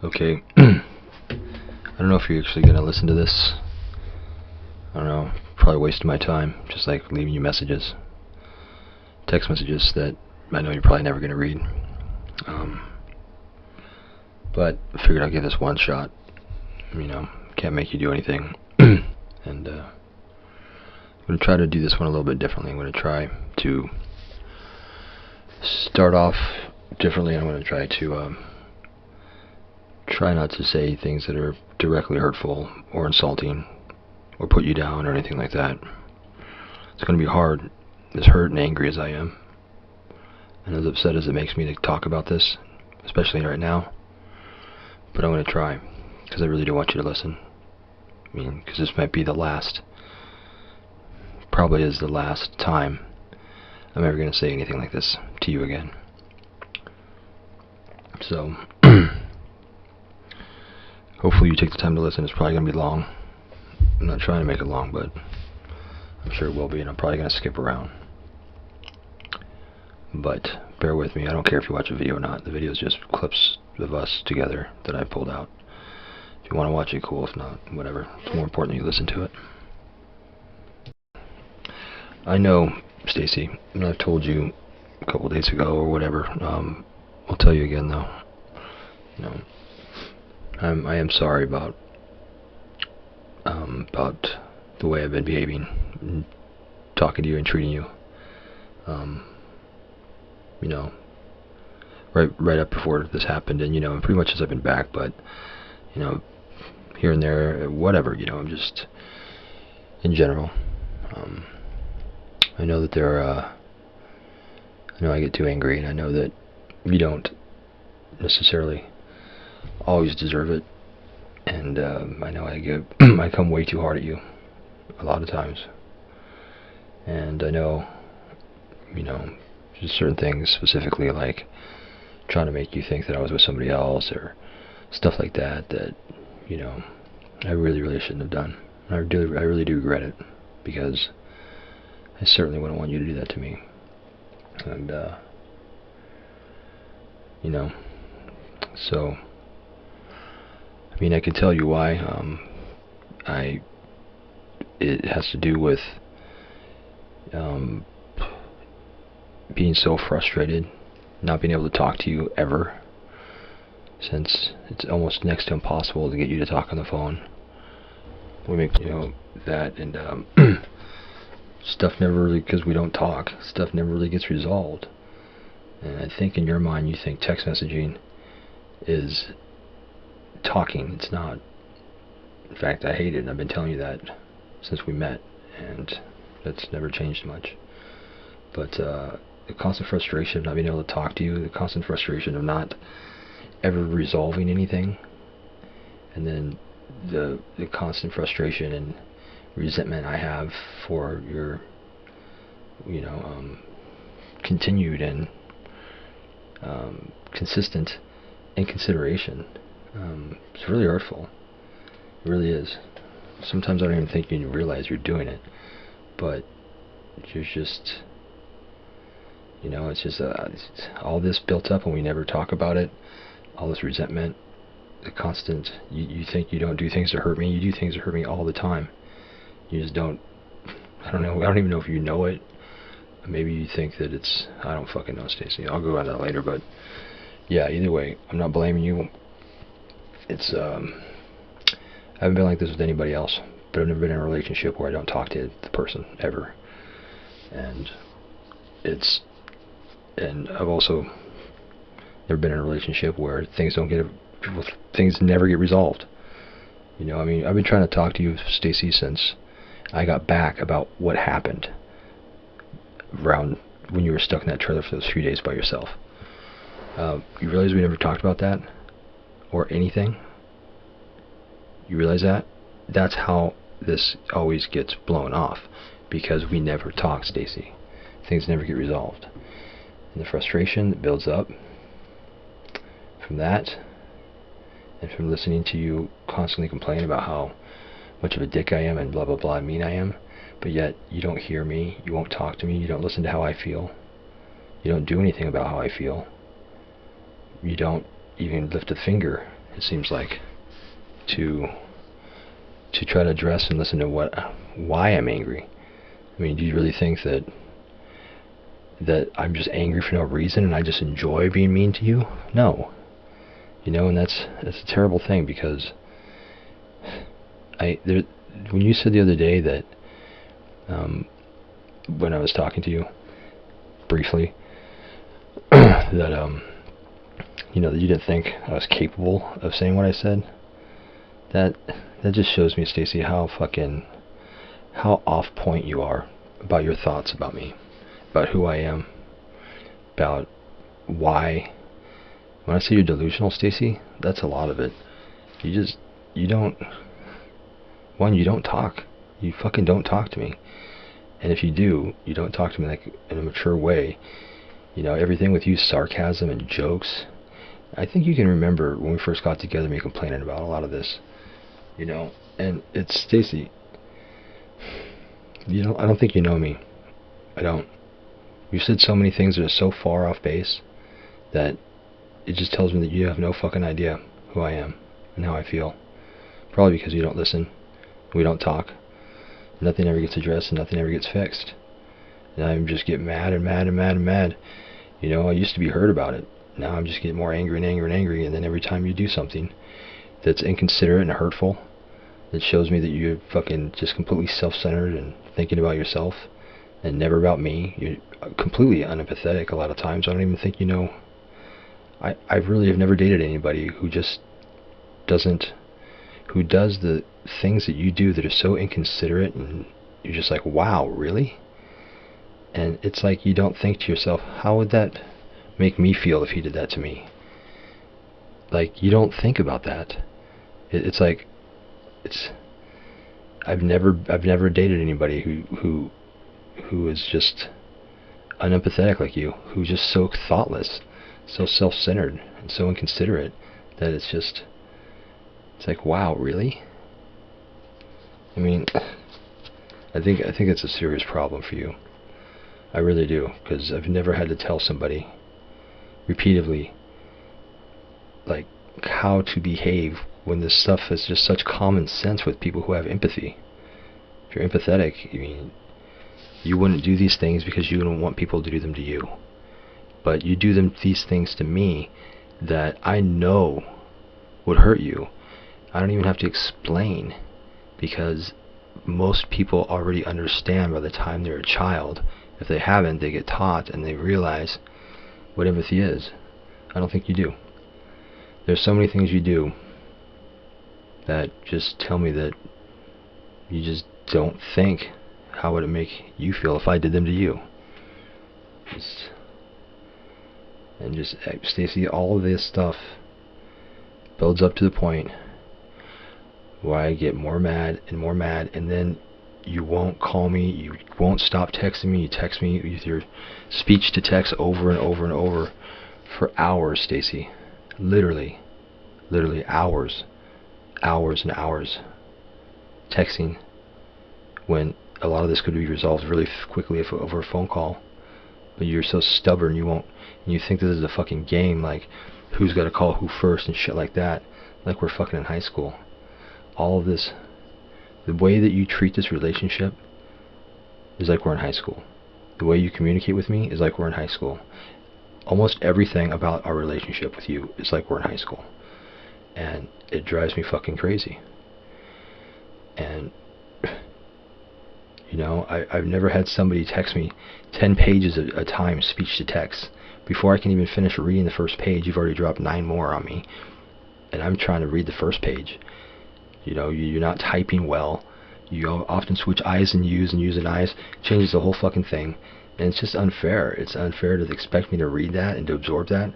Okay, I don't know if you're actually going to listen to this. I don't know, probably wasting my time, just like leaving you messages, text messages that I know you're probably never going to read. But I figured I'd give this one shot. Can't make you do anything. And I'm going to try to do this one a little bit differently. I'm going to try to start off differently. I'm going to try not to say things that are directly hurtful or insulting or put you down or anything like that. It's going to be hard, as hurt and angry as I am, and as upset as it makes me to talk about this, especially right now. But I'm going to try, because I really do want you to listen. Because this might be the last, probably is the last time I'm ever going to say anything like this to you again. So, hopefully you take the time to listen. It's probably going to be long. I'm not trying to make it long, but I'm sure it will be, and I'm probably going to skip around. But bear with me. I don't care if you watch a video or not. The video is just clips of us together that I pulled out. If you want to watch it, cool. If not, whatever. It's more important that you listen to it. I know, Stacey, and I've told you a couple days ago or whatever. I'll tell you again, though. I am sorry about the way I've been behaving, and talking to you and treating you. Right up before this happened, and pretty much as I've been back, but here and there, whatever. I'm just in general. I know that I know I get too angry, and I know that you don't necessarily always deserve it, and I know I come way too hard at you a lot of times, and I know just certain things, specifically like trying to make you think that I was with somebody else or stuff like that I really shouldn't have done. I really do regret it, because I certainly wouldn't want you to do that to me. And so I can tell you why. It has to do with being so frustrated, not being able to talk to you ever, since it's almost next to impossible to get you to talk on the phone. We make that, and stuff never really, because we don't talk, stuff never really gets resolved. And I think in your mind you think text messaging is talking. It's not. In fact, I hate it, and I've been telling you that since we met, and that's never changed much. But the constant frustration of not being able to talk to you, the constant frustration of not ever resolving anything, and then the constant frustration and resentment I have for your continued and consistent inconsideration. It's really hurtful. It really is. Sometimes I don't even think you realize you're doing it, but you're just it's just all this built up, and we never talk about it. All this resentment, the constant, you think you don't do things to hurt me. You do things that hurt me all the time. You just don't. I don't know. I don't even know if you know it. Maybe you think that it's. I don't fucking know, Stacey. I'll go into that later. But yeah, either way, I'm not blaming you. It's I haven't been like this with anybody else, but I've never been in a relationship where I don't talk to the person ever. And I've also never been in a relationship where things never get resolved. I've been trying to talk to you, Stacey, since I got back about what happened around when you were stuck in that trailer for those few days by yourself. You realize we never talked about that or anything? You realize that? That's how this always gets blown off, because we never talk, Stacey. Things never get resolved. And the frustration that builds up from that, and from listening to you constantly complain about how much of a dick I am and blah blah blah and mean I am, but yet you don't hear me, you won't talk to me, you don't listen to how I feel, you don't do anything about how I feel, you don't even lift a finger it seems like, to try to address and listen to why I'm angry. I mean, do you really think that I'm just angry for no reason and I just enjoy being mean to you? No. You know, and that's a terrible thing, because when you said the other day that when I was talking to you briefly that you know, that you didn't think I was capable of saying what I said, that just shows me, Stacey, how off point you are about your thoughts about me, about who I am, about why. When I say you're delusional, Stacey, that's a lot of it. You don't talk. You fucking don't talk to me. And if you do, you don't talk to me like in a mature way. You know, everything with you, sarcasm and jokes. I think you can remember when we first got together, me complaining about a lot of this. You know, and it's, Stacey, you know, I don't think you know me. I don't. You said so many things that are so far off base that it just tells me that you have no fucking idea who I am and how I feel. Probably because you don't listen. We don't talk. Nothing ever gets addressed and nothing ever gets fixed. And I just get mad and mad and mad and mad. You know, I used to be hurt about it. Now I'm just getting more angry and angry and angry. And then every time you do something that's inconsiderate and hurtful, that shows me that you're fucking just completely self-centered and thinking about yourself and never about me. You're completely unempathetic a lot of times. I don't even think you know. I really have never dated anybody who just doesn't, who does the things that you do that are so inconsiderate, and you're just like, wow, really? And it's like, you don't think to yourself, how would that make me feel if he did that to me? Like, you don't think about that. It's like, I've never dated anybody who is just unempathetic like you, who's just so thoughtless, so self-centered, and so inconsiderate that it's like, wow, really? I mean, I think it's a serious problem for you. I really do, because I've never had to tell somebody repeatedly, like, how to behave when this stuff is just such common sense with people who have empathy. If you're empathetic, I mean, you wouldn't do these things because you don't want people to do them to you. But you do these things to me that I know would hurt you. I don't even have to explain, because most people already understand by the time they're a child. If they haven't, they get taught and they realize what empathy is. I don't think you do. There's so many things you do that just tell me that you just don't think, how would it make you feel if I did them to you? Stacey, all of this stuff builds up to the point where I get more mad, and then you won't call me, you won't stop texting me, you text me with your speech to text over and over and over for hours, Stacey. Literally hours and hours texting, when a lot of this could be resolved really quickly over a phone call. But you're so stubborn, you won't, and you think this is a fucking game, like who's got to call who first and shit like that, like we're fucking in high school. All of this, the way that you treat this relationship is like we're in high school. The way you communicate with me is like we're in high school. Almost everything about our relationship with you is like we're in high school. And it drives me fucking crazy. And you know, I've never had somebody text me 10 pages at a time, speech to text. Before I can even finish reading the first page, you've already dropped 9 more on me. And I'm trying to read the first page. You know, you're not typing well. You often switch I's and U's and U's and I's. Changes the whole fucking thing. And it's just unfair. It's unfair to expect me to read that and to absorb that.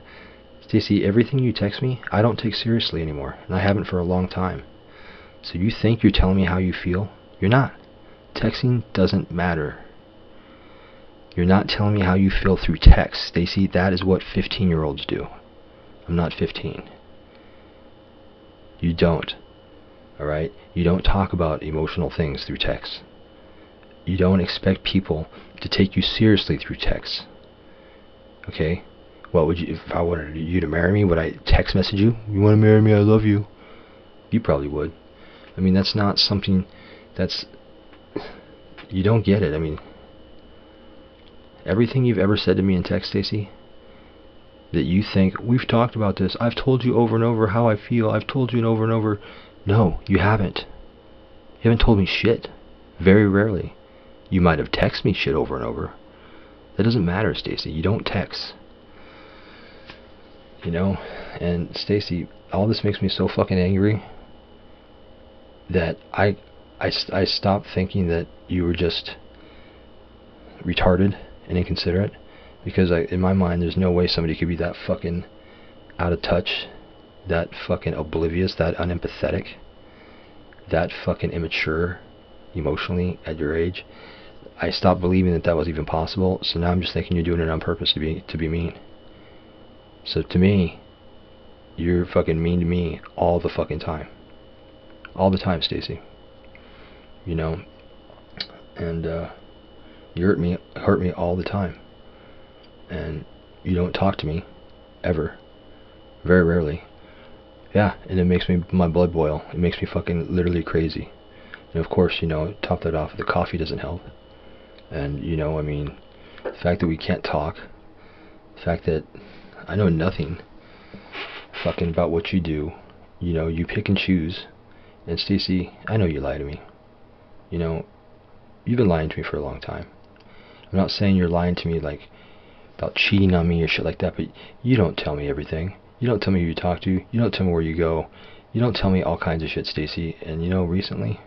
Stacey, everything you text me, I don't take seriously anymore. And I haven't for a long time. So you think you're telling me how you feel? You're not. Texting doesn't matter. You're not telling me how you feel through text, Stacey. That is what 15-year-olds do. I'm not 15. You don't. Alright? You don't talk about emotional things through text. You don't expect people to take you seriously through text. Okay? What would you, if I wanted you to marry me, would I text message you? You want to marry me? I love you. You probably would. I mean, that's not something that's, you don't get it. I mean, everything you've ever said to me in text, Stacey, that you think, we've talked about this, I've told you over and over how I feel, I've told you over and over. No, you haven't. You haven't told me shit. Very rarely. You might have texted me shit over and over. That doesn't matter, Stacey. You don't text. You know? And Stacey, all this makes me so fucking angry that I stopped thinking that you were just retarded and inconsiderate, because in my mind there's no way somebody could be that fucking out of touch, that fucking oblivious, that unempathetic, that fucking immature emotionally at your age. I stopped believing that that was even possible, so now I'm just thinking you're doing it on purpose to be mean. So to me, you're fucking mean to me all the fucking time. All the time, Stacey. You know? And you hurt me all the time. And you don't talk to me ever. Very rarely. Yeah, and it makes my blood boil. It makes me fucking literally crazy. And of course, you know, top that off, the coffee doesn't help. And, you know, I mean, the fact that we can't talk, the fact that I know nothing fucking about what you do, you know, you pick and choose. And Stacey, I know you lie to me. You know, you've been lying to me for a long time. I'm not saying you're lying to me like about cheating on me or shit like that, but you don't tell me everything. You don't tell me who you talk to. You don't tell me where you go. You don't tell me all kinds of shit, Stacey. And you know, recently,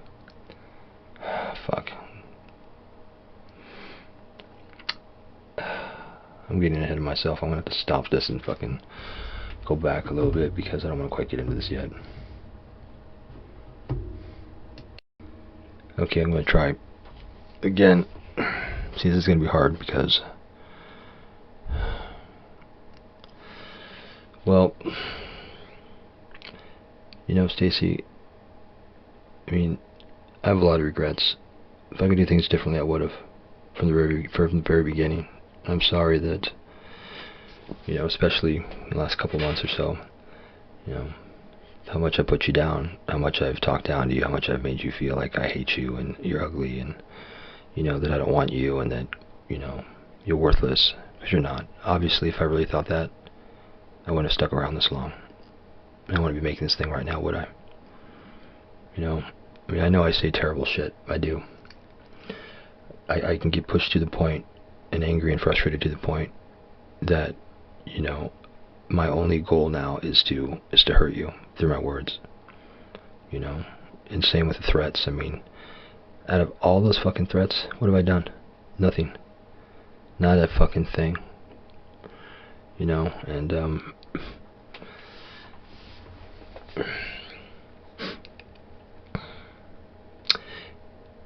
fuck. I'm getting ahead of myself. I'm gonna have to stop this and fucking go back a little bit, because I don't want to quite get into this yet. Okay, I'm gonna try again. See, this is gonna be hard because, well, you know, Stacey, I mean, I have a lot of regrets. If I could do things differently, I would have, from the very beginning. I'm sorry that, you know, especially in the last couple months or so, you know, how much I put you down, how much I've talked down to you, how much I've made you feel like I hate you and you're ugly, and, you know, that I don't want you, and that, you know, you're worthless, because you're not. Obviously, if I really thought that, I wouldn't have stuck around this long. I wouldn't be making this thing right now, would I? You know, I mean, I know I say terrible shit. I do. I can get pushed to the point and angry and frustrated to the point that, you know, my only goal now is to hurt you through my words. You know, and same with the threats. I mean, out of all those fucking threats, what have I done? Nothing. Not a fucking thing. You know, and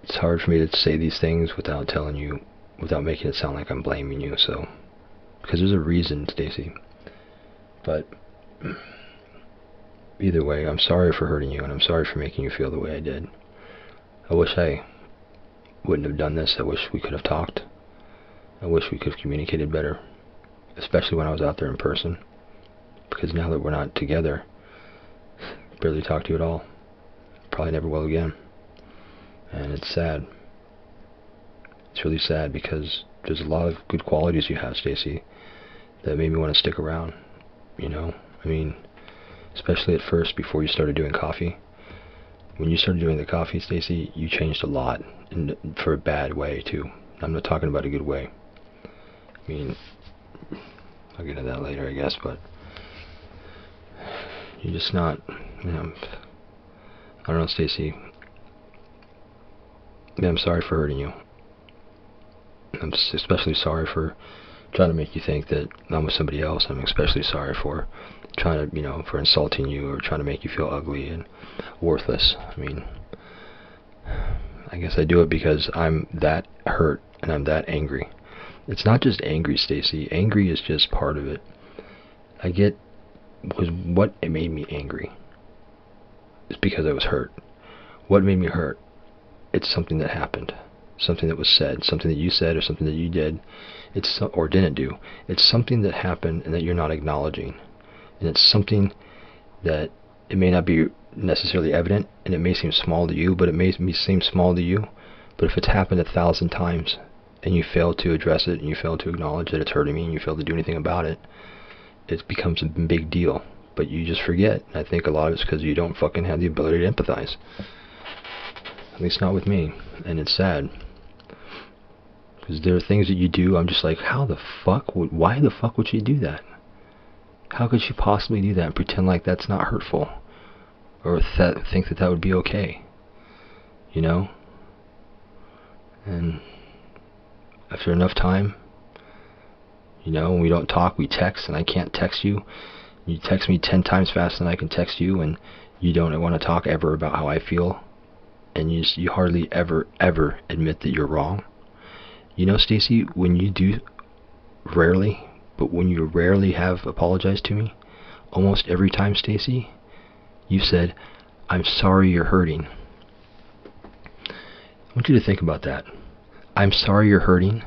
it's hard for me to say these things without telling you, without making it sound like I'm blaming you, so, because there's a reason, Stacey. But either way, I'm sorry for hurting you, and I'm sorry for making you feel the way I did. I wish I wouldn't have done this. I wish we could have talked. I wish we could have communicated better, especially when I was out there in person, because now that we're not together, I barely talk to you at all. Probably never will again. And it's sad. It's really sad, because there's a lot of good qualities you have, Stacey, that made me want to stick around. You know, I mean, especially at first, before you started doing coffee. When you started doing the coffee, Stacey, you changed a lot, and for a bad way too. I'm not talking about a good way. I mean, I'll get into that later, I guess, but you're just not, you know, I don't know, Stacey. Yeah, I'm sorry for hurting you. I'm especially sorry for trying to make you think that I'm with somebody else. I'm especially sorry for trying to, you know, for insulting you or trying to make you feel ugly and worthless. I mean, I guess I do it because I'm that hurt and I'm that angry. It's not just angry, Stacey. Angry is just part of it. What it made me angry is because I was hurt. What made me hurt? It's something that happened. something that was said, something that you said or something that you did, or didn't do. It's something that happened and that you're not acknowledging. And it's something that it may not be necessarily evident, and it may seem small to you, but it may seem small to you. But if it's happened 1,000 times and you fail to address it and you fail to acknowledge that it's hurting me and you fail to do anything about it, it becomes a big deal. But you just forget. And I think a lot of it's because you don't fucking have the ability to empathize. At least not with me. And it's sad. Because there are things that you do, I'm just like, why the fuck would she do that? How could she possibly do that and pretend like that's not hurtful? Or think that would be okay? You know? And after enough time, you know, when we don't talk, we text, and I can't text you. You text me 10 times faster than I can text you, and you don't want to talk ever about how I feel. And you hardly ever admit that you're wrong. You know, Stacey, when you rarely have apologized to me, almost every time, Stacey, you said, "I'm sorry you're hurting." I want you to think about that. "I'm sorry you're hurting"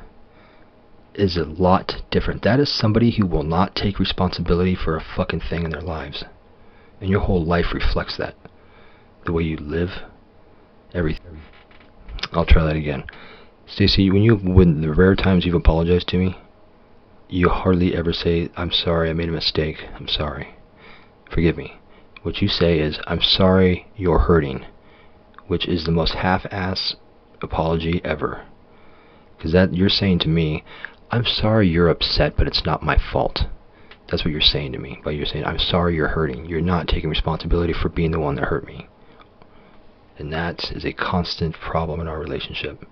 is a lot different. That is somebody who will not take responsibility for a fucking thing in their lives. And your whole life reflects that. The way you live, everything. I'll try that again. Stacey, when the rare times you've apologized to me, you hardly ever say, "I'm sorry, I made a mistake. I'm sorry. Forgive me." What you say is, "I'm sorry you're hurting," which is the most half-ass apology ever. Because that you're saying to me, "I'm sorry you're upset, but it's not my fault." That's what you're saying to me. By you're saying, "I'm sorry you're hurting." You're not taking responsibility for being the one that hurt me. And that is a constant problem in our relationship.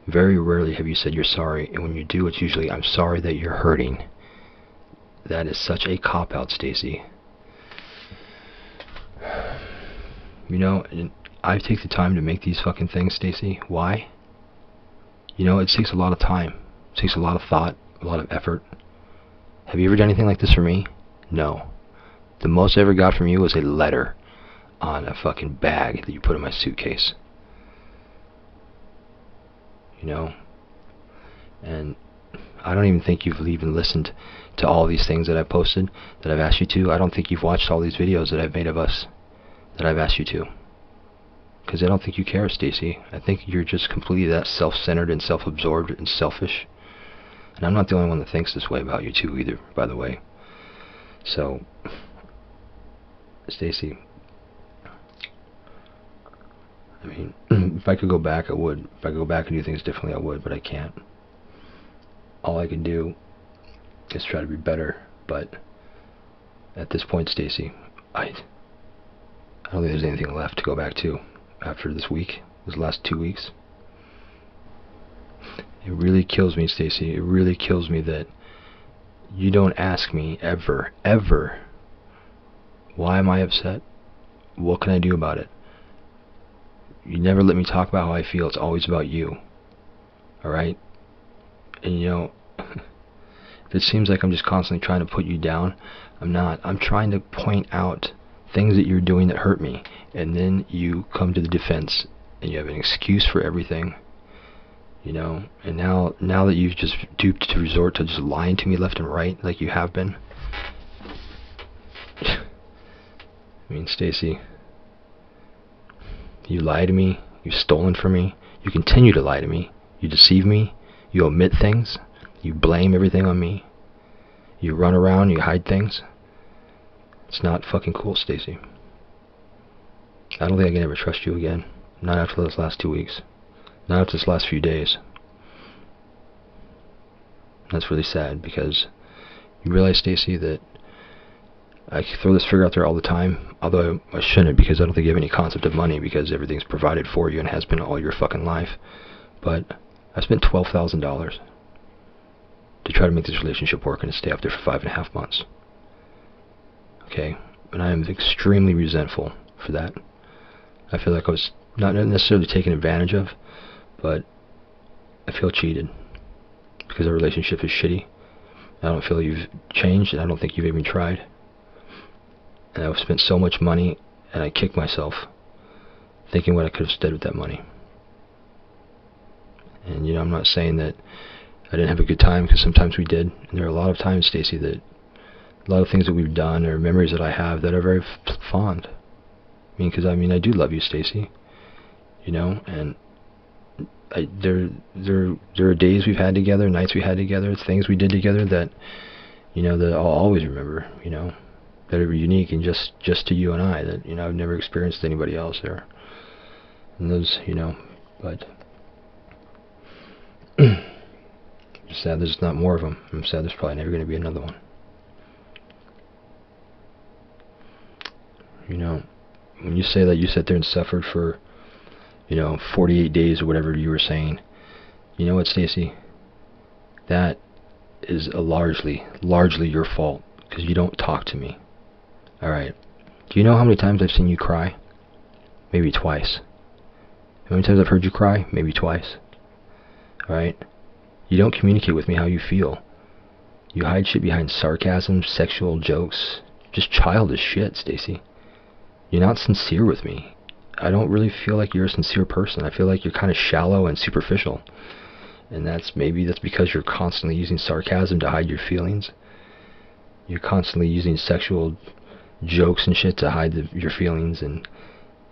Very rarely have you said you're sorry, and when you do, it's usually, "I'm sorry that you're hurting." That is such a cop-out, Stacey. You know, and I take the time to make these fucking things, Stacey. Why? You know, it takes a lot of time. It takes a lot of thought, a lot of effort. Have you ever done anything like this for me? No. The most I ever got from you was a letter on a fucking bag that you put in my suitcase. You know? And I don't even think you've even listened to all these things that I've posted, that I've asked you to. I don't think you've watched all these videos that I've made of us, that I've asked you to. Because I don't think you care, Stacey. I think you're just completely that self-centered and self-absorbed and selfish. And I'm not the only one that thinks this way about you too either, by the way. So, Stacey, I mean, if I could go back, I would. If I could go back and do things differently, I would, but I can't. All I can do is try to be better, but at this point, Stacey, I don't think there's anything left to go back to after this week, this last 2 weeks. It really kills me, Stacey. It really kills me that you don't ask me ever, why am I upset? What can I do about it? You never let me talk about how I feel. It's always about you. Alright? And you know, if it seems like I'm just constantly trying to put you down, I'm not. I'm trying to point out things that you're doing that hurt me. And then you come to the defense and you have an excuse for everything. You know, and now that you've just duped to resort to just lying to me left and right like you have been. I mean, Stacey, you lie to me, you've stolen from me, you continue to lie to me, you deceive me, you omit things, you blame everything on me, you run around, you hide things. It's not fucking cool, Stacey. I don't think I can ever trust you again. Not after those last 2 weeks. Not after this last few days. That's really sad because you realize, Stacey, that I throw this figure out there all the time, although I shouldn't because I don't think you have any concept of money because everything's provided for you and has been all your fucking life. But I spent $12,000 to try to make this relationship work and to stay up there for 5.5 months. Okay? And I am extremely resentful for that. I feel like I was not necessarily taken advantage of, but I feel cheated because our relationship is shitty. I don't feel you've changed, and I don't think you've even tried. And I've spent so much money, and I kick myself thinking what I could have done with that money. And, I'm not saying that I didn't have a good time, because sometimes we did. And there are a lot of times, Stacey, that a lot of things that we've done or memories that I have that are very fond. Because I do love you, Stacey. And there are days we've had together, nights we had together, things we did together that, that I'll always remember, that are unique and just to you and I, that, I've never experienced anybody else there. And those, but I'm sad there's not more of them. I'm sad there's probably never going to be another one. When you say that you sat there and suffered for, 48 days or whatever you were saying, you know what, Stacey? That is largely your fault, because you don't talk to me. Alright? Do you know how many times I've seen you cry? Maybe twice. How many times I've heard you cry? Maybe twice. Alright? You don't communicate with me how you feel. You hide shit behind sarcasm, sexual jokes, just childish shit, Stacey. You're not sincere with me. I don't really feel like you're a sincere person. I feel like you're kind of shallow and superficial. And that's because you're constantly using sarcasm to hide your feelings. You're constantly using sexual jokes and shit to hide your feelings. And,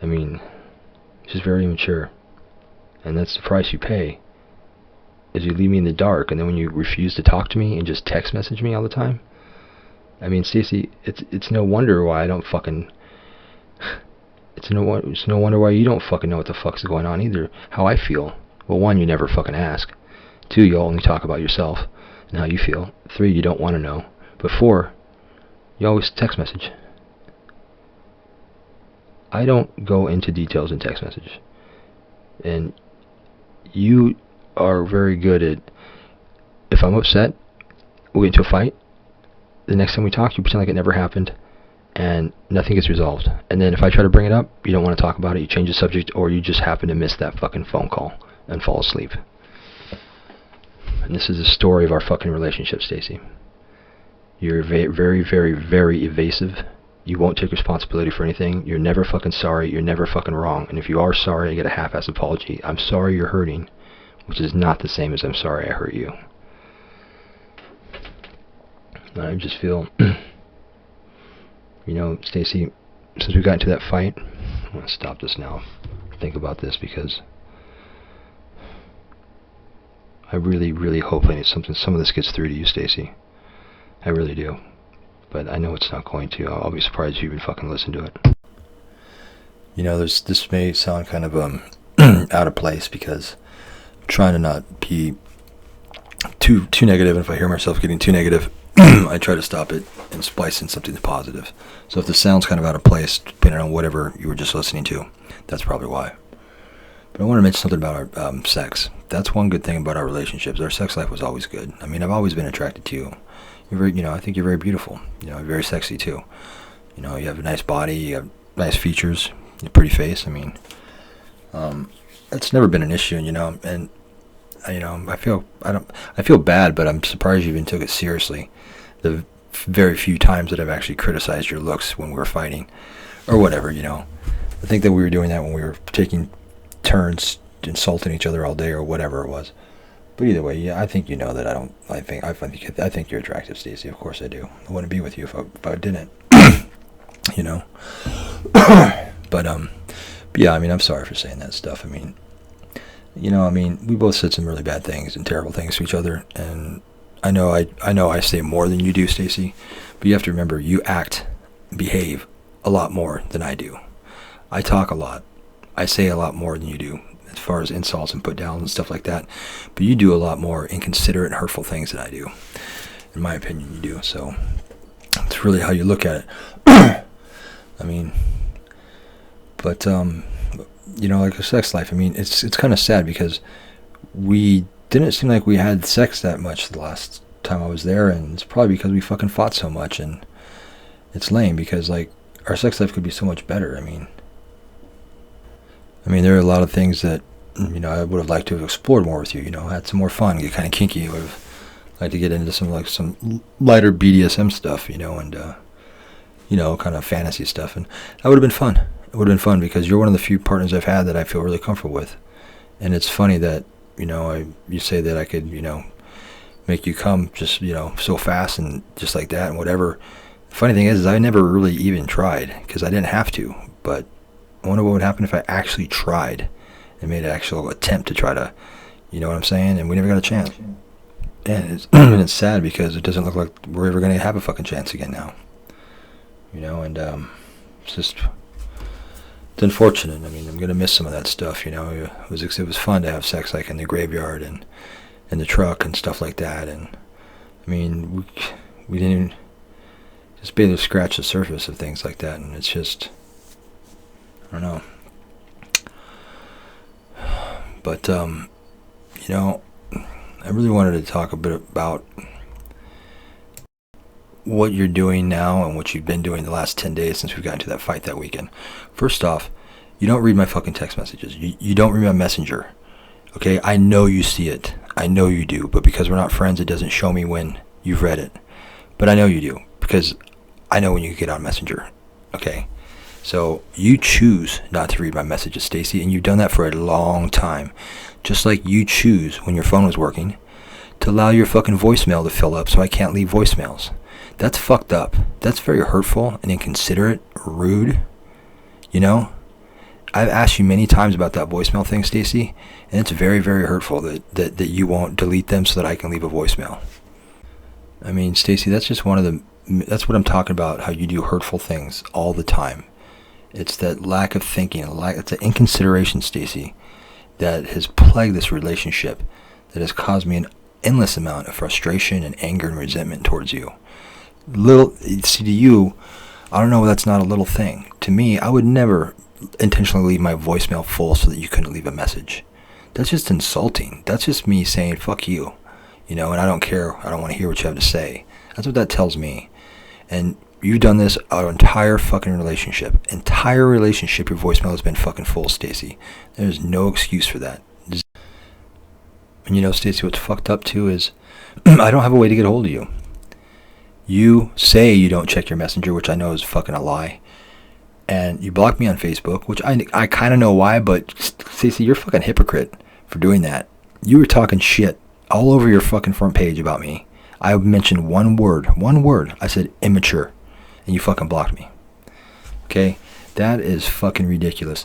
it's just very immature. And that's the price you pay. Is you leave me in the dark, and then when you refuse to talk to me and just text message me all the time. Stacey, it's no wonder why I don't fucking... It's no wonder why you don't fucking know what the fuck's going on either. How I feel. Well, 1, you never fucking ask. 2, you only talk about yourself and how you feel. 3, you don't want to know. But 4, you always text message. I don't go into details in text message. And you are very good at, if I'm upset, we get into a fight, the next time we talk, you pretend like it never happened, and nothing gets resolved. And then if I try to bring it up, you don't want to talk about it, you change the subject, or you just happen to miss that fucking phone call and fall asleep. And this is the story of our fucking relationship, Stacey. You're very, very, very evasive. You won't take responsibility for anything. You're never fucking sorry. You're never fucking wrong. And if you are sorry, I get a half-ass apology. I'm sorry you're hurting, which is not the same as I'm sorry I hurt you. And I just feel... Stacey, since we got into that fight, I'm going to stop this now. Think about this, because I really, really hope some of this gets through to you, Stacey. I really do. But I know it's not going to. I'll be surprised if you even fucking listen to it. This may sound kind of out of place, because I'm trying to not be too negative, and if I hear myself getting too negative, I try to stop it and splice in something that's positive. So if this sounds kind of out of place, depending on whatever you were just listening to, that's probably why. But I want to mention something about our sex. That's one good thing about our relationships. Our sex life was always good. I've always been attracted to you. You're very, I think you're very beautiful. You're very sexy too. You have a nice body. You have nice features. You're a pretty face. It's never been an issue. And I feel bad, but I'm surprised you even took it seriously. The very few times that I've actually criticized your looks when we were fighting, or whatever. I think that we were doing that when we were taking turns insulting each other all day, or whatever it was. But either way, yeah, I think that I think you're attractive, Stacey. Of course I do. I wouldn't be with you if I didn't. But yeah, I'm sorry for saying that stuff. We both said some really bad things and terrible things to each other, and I know I say more than you do, Stacey, but you have to remember, you behave a lot more than I do. I talk a lot. I say a lot more than you do, as far as insults and put downs and stuff like that, but you do a lot more inconsiderate and hurtful things than I do. In my opinion, you do. So it's really how you look at it. But like a sex life, it's kind of sad, because we didn't seem like we had sex that much the last time I was there, and it's probably because we fucking fought so much, and it's lame, because our sex life could be so much better. There are a lot of things that I would have liked to have explored more with you. Had some more fun, get kind of kinky. I would have liked to get into some lighter BDSM stuff, and kind of fantasy stuff, and that would have been fun. It would have been fun, because you're one of the few partners I've had that I feel really comfortable with. And it's funny that you say that I could, make you come just, so fast and just like that and whatever. The funny thing is I never really even tried because I didn't have to. But I wonder what would happen if I actually tried and made an actual attempt to try to, you know what I'm saying? And we never got a chance. And it's, and it's sad because it doesn't look like we're ever going to have a fucking chance again now. And it's just, it's unfortunate. I mean, I'm going to miss some of that stuff, It was fun to have sex like in the graveyard and in the truck and stuff like that. And I mean, we didn't even just be able to scratch the surface of things like that. And it's just, I don't know. But, I really wanted to talk a bit about what you're doing now and what you've been doing the last 10 days since we got into that fight that weekend. First off, you don't read my fucking text messages. You don't read my messenger. Okay? I know you see it. I know you do. But because we're not friends, it doesn't show me when you've read it. But I know you do. Because I know when you get on Messenger. Okay? So you choose not to read my messages, Stacey, and you've done that for a long time. Just like you choose, when your phone was working, to allow your fucking voicemail to fill up so I can't leave voicemails. That's fucked up. That's very hurtful and inconsiderate, rude. I've asked you many times about that voicemail thing, Stacey, and it's very, very hurtful that you won't delete them so that I can leave a voicemail. I mean, Stacey, that's just that's what I'm talking about, how you do hurtful things all the time. It's that lack of thinking, it's an inconsideration, Stacey, that has plagued this relationship, that has caused me an endless amount of frustration and anger and resentment towards you. To you, I don't know, that's not a little thing. To me, I would never intentionally leave my voicemail full so that you couldn't leave a message. That's just insulting. That's just me saying, fuck you. And I don't care. I don't want to hear what you have to say. That's what that tells me. And you've done this our entire fucking relationship. Entire relationship, your voicemail has been fucking full, Stacey. There's no excuse for that. And Stacey, what's fucked up too is I don't have a way to get a hold of you. You say you don't check your messenger, which I know is fucking a lie. And you block me on Facebook, which I kind of know why, but Stacey, you're a fucking hypocrite for doing that. You were talking shit all over your fucking front page about me. I mentioned one word. I said immature. And you fucking blocked me. Okay? That is fucking ridiculous.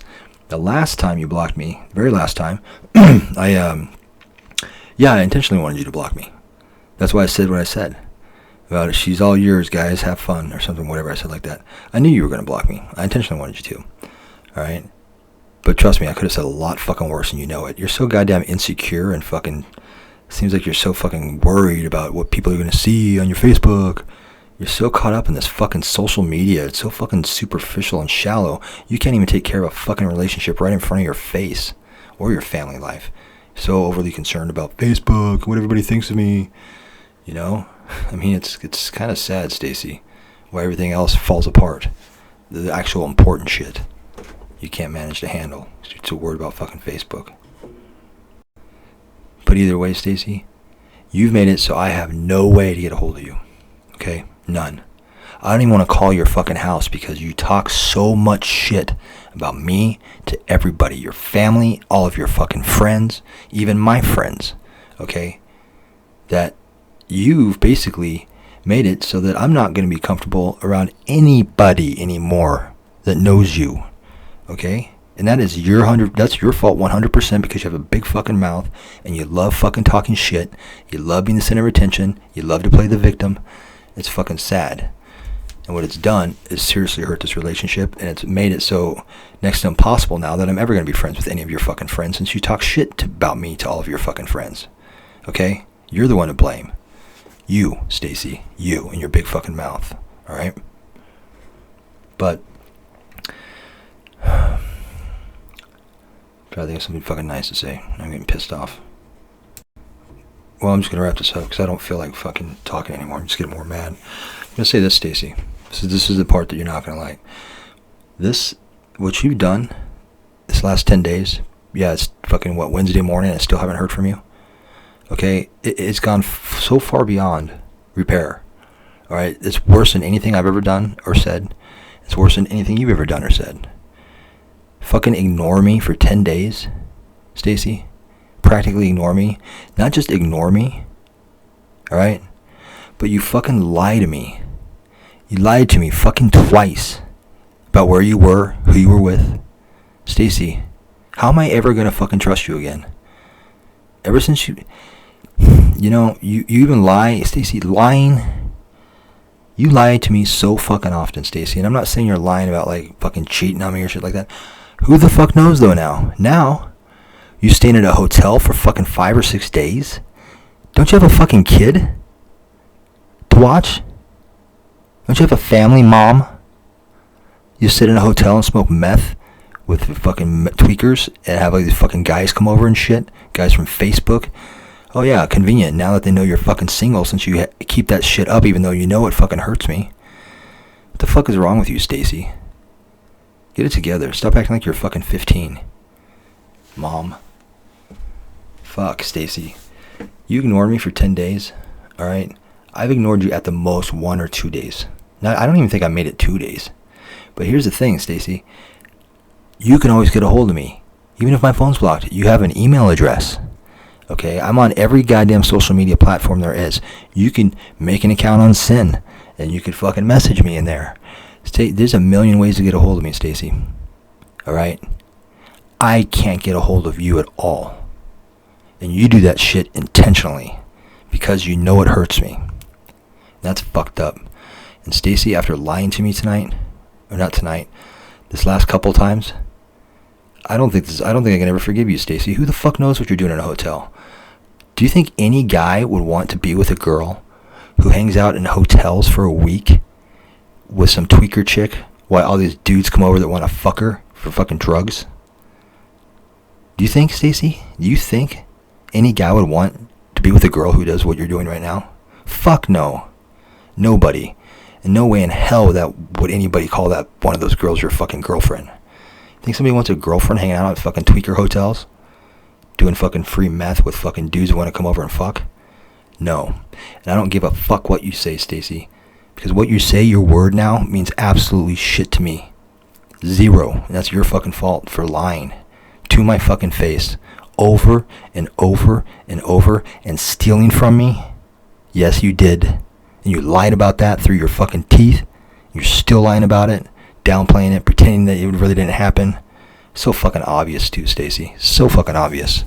The last time you blocked me, the very last time, I intentionally wanted you to block me. That's why I said what I said. About it, she's all yours, guys, have fun, or something, whatever I said like that. I knew you were going to block me. I intentionally wanted you to. Alright? But trust me, I could have said a lot fucking worse and you know it. You're so goddamn insecure and fucking, seems like you're so fucking worried about what people are going to see on your Facebook. You're so caught up in this fucking social media. It's so fucking superficial and shallow. You can't even take care of a fucking relationship right in front of your face or your family life. So overly concerned about Facebook, what everybody thinks of me. I mean, it's kind of sad, Stacey, why everything else falls apart. The actual important shit you can't manage to handle. You're too worried about fucking Facebook. But either way, Stacey, you've made it so I have no way to get a hold of you. Okay? None. I don't even want to call your fucking house because you talk so much shit about me to everybody. Your family, all of your fucking friends, even my friends. Okay? That you've basically made it so that I'm not going to be comfortable around anybody anymore that knows you. Okay? And that is that's your fault 100% because you have a big fucking mouth and you love fucking talking shit. You love being the center of attention. You love to play the victim. It's fucking sad. And what it's done is seriously hurt this relationship, and it's made it so next to impossible now that I'm ever going to be friends with any of your fucking friends since you talk shit about me to all of your fucking friends. Okay? You're the one to blame. You, Stacey. You and your big fucking mouth. Alright? But try to think of something fucking nice to say. I'm getting pissed off. Well, I'm just going to wrap this up because I don't feel like fucking talking anymore. I'm just getting more mad. I'm going to say this, Stacey. This is the part that you're not going to like. What you've done this last 10 days, yeah, it's fucking, Wednesday morning and I still haven't heard from you? Okay? It's gone so far beyond repair. Alright? It's worse than anything I've ever done or said. It's worse than anything you've ever done or said. Fucking ignore me for 10 days, Stacey? practically ignore me. Not just ignore me, alright? But you fucking lie to me. You lied to me fucking twice about where you were, who you were with. Stacey, how am I ever gonna fucking trust you again? Ever since you even lie, Stacey, lying. You lie to me so fucking often, Stacey, and I'm not saying you're lying about like fucking cheating on me or shit like that. Who the fuck knows though now? Now, you staying at a hotel for fucking 5 or 6 days? Don't you have a fucking kid to watch? Don't you have a family, mom? You sit in a hotel and smoke meth with fucking tweakers and have like these fucking guys come over and shit? Guys from Facebook? Oh yeah, convenient. Now that they know you're fucking single, since you keep that shit up even though you know it fucking hurts me. What the fuck is wrong with you, Stacey? Get it together. Stop acting like you're fucking 15. Mom. Fuck, Stacey. You ignored me for 10 days, alright? I've ignored you at the most 1 or 2 days. Now, I don't even think I made it 2 days. But here's the thing, Stacey. You can always get a hold of me. Even if my phone's blocked, you have an email address. Okay, I'm on every goddamn social media platform there is. You can make an account on Sin, and you can fucking message me in there. There's a million ways to get a hold of me, Stacey. Alright? I can't get a hold of you at all. And you do that shit intentionally. Because you know it hurts me. That's fucked up. And Stacey, after lying to me tonight, or not tonight, this last couple times, I don't think I can ever forgive you, Stacey. Who the fuck knows what you're doing in a hotel? Do you think any guy would want to be with a girl who hangs out in hotels for a week with some tweaker chick while all these dudes come over that want to fuck her for fucking drugs? Do you think, Stacey? Do you think any guy would want to be with a girl who does what you're doing right now? Fuck no. Nobody. And no way in hell would anybody call that one of those girls your fucking girlfriend. Think somebody wants a girlfriend hanging out at fucking tweaker hotels? Doing fucking free meth with fucking dudes who want to come over and fuck? No. And I don't give a fuck what you say, Stacey. Because what you say, your word now, means absolutely shit to me. Zero. And that's your fucking fault for lying. To my fucking face. Over and over and over. And stealing from me. Yes, you did. And you lied about that through your fucking teeth. You're still lying about it. Downplaying it. Pretending that it really didn't happen. So fucking obvious too, Stacey. So fucking obvious.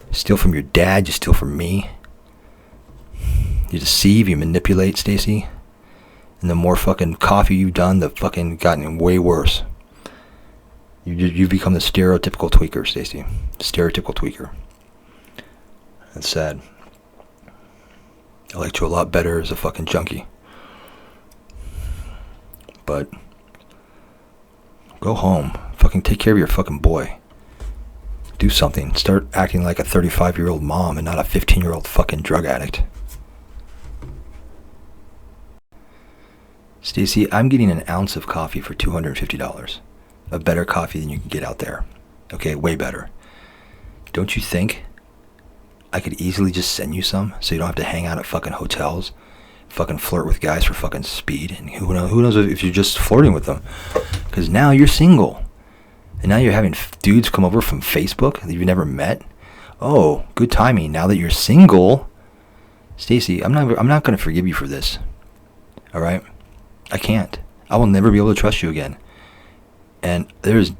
You steal from your dad. You steal from me. You deceive. You manipulate, Stacey. And the more fucking coffee you've done, the fucking gotten way worse. You've become the stereotypical tweaker, Stacey. Stereotypical tweaker. That's sad. I liked you a lot better as a fucking junkie. But go home. Fucking take care of your fucking boy. Do something. Start acting like a 35-year-old mom and not a 15-year-old fucking drug addict. Stacey, I'm getting an ounce of coffee for $250. A better coffee than you can get out there. Okay, way better. Don't you think I could easily just send you some so you don't have to hang out at fucking hotels, fucking flirt with guys for fucking speed, and who knows if you're just flirting with them? Because now you're single. And now you're having dudes come over from Facebook that you've never met. Oh, good timing. Now that you're single, Stacey, I'm not going to forgive you for this. All right? I can't. I will never be able to trust you again. And